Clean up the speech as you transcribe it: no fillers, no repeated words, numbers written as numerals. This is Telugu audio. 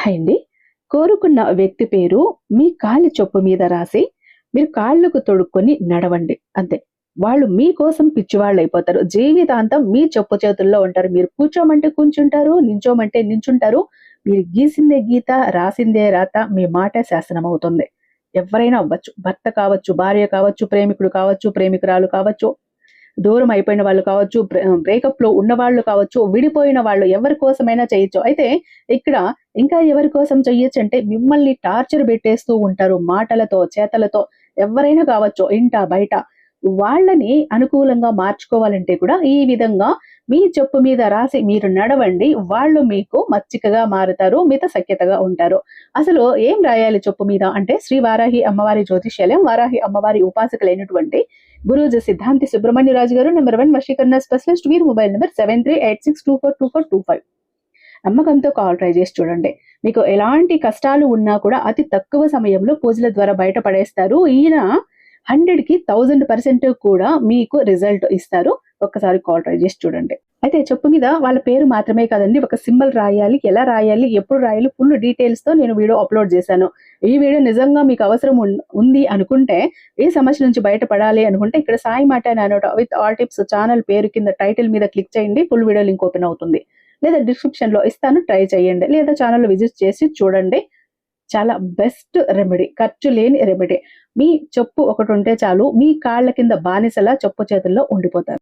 హాయ్ అండి. కోరుకున్న వ్యక్తి పేరు మీ కాలి చెప్పు మీద రాసి, మీరు కాళ్ళకు తొడుక్కొని నడవండి అంతే. వాళ్ళు మీకోసం పిచ్చివాళ్ళైపోతారు. జీవితాంతం మీ చెప్పు చేతుల్లో ఉంటారు. మీరు కూర్చోమంటే కూర్చుంటారు, నించోమంటే నించుంటారు. మీరు గీసిందే గీత, రాసిందే రాత, మీ మాటే శాసనమవుతుంది. ఎవ్వరైనా అవ్వచ్చు. భర్త కావచ్చు, భార్య కావచ్చు, ప్రేమికుడు కావచ్చు, ప్రేమికురాలు కావచ్చు. దూరం అయిపోయిన వాళ్ళు కావచ్చు, బ్రేకప్‌లో ఉన్నవాళ్ళు కావచ్చు, విడిపోయిన వాళ్ళు ఎవరి కోసమైనా చేయొచ్చు. అయితే ఇక్కడ ఇంకా ఎవరి కోసం చెయ్యొచ్చంటే మిమ్మల్ని టార్చర్ పెట్టేస్తూ ఉంటారు మాటలతో, చేతలతో. ఎవ్వరైనా కావచ్చు ఇంట, బయట. వాళ్ళని అనుకూలంగా మార్చుకోవాలంటే కూడా ఈ విధంగా మీ చెప్పు మీద రాసి మీరు నడవండి. వాళ్ళు మీకు మచ్చికగా మారుతారు. మీతో సఖ్యతగా ఉంటారు. అసలు ఏం రాయాలి చెప్పు మీద అంటే శ్రీ వారాహి అమ్మవారి జ్యోతిష్యాలయం, వారాహి అమ్మవారి ఉపాసకులైనటువంటి గురూజీ సిద్ధాంతి సుబ్రహ్మణ్యరాజు గారు #1 వశీకరణ స్పెషలిస్ట్. వీరి మొబైల్ నంబర్ 7386242425. నమ్మకంతో కాల్ ట్రై చేసి చూడండి. మీకు ఎలాంటి కష్టాలు ఉన్నా కూడా అతి తక్కువ సమయంలో పూజల ద్వారా బయటపడేస్తారు. ఈయన 100కి 1000% కూడా మీకు రిజల్ట్ ఇస్తారు. ఒక్కసారి కాల్ ట్రై చేసి చూడండి. అయితే చెప్పు మీద వాళ్ళ పేరు మాత్రమే కాదండి, ఒక సింబల్ రాయాలి, ఎలా రాయాలి, ఎప్పుడు రాయాలి, ఫుల్ డీటెయిల్స్‌తో నేను వీడియో అప్‌లోడ్ చేశాను. ఈ వీడియో నిజంగా మీకు అవసరం ఉంది అనుకుంటే, ఏ సమస్య నుంచి బయటపడాలి అనుకుంటే ఇక్కడ సాయి మాట నానోట విత్ ఆల్ టిప్స్ ఛానల్ పేరు కింద టైటిల్ మీద క్లిక్ చేయండి. ఫుల్ వీడియో లింక్ ఓపెన్ అవుతుంది. లేదా డిస్క్రిప్షన్‌లో ఇస్తాను, ట్రై చేయండి. లేదా ఛానల్‌లో విజిట్ చేసి చూడండి. చాలా బెస్ట్ రెమెడీ. ఖర్చు లేని రెమెడీ. మీ చెప్పు ఒకటుంటే చాలు, మీ కాళ్ళ కింద బానిసలా చెప్పు చేతుల్లో ఉండిపోతారు.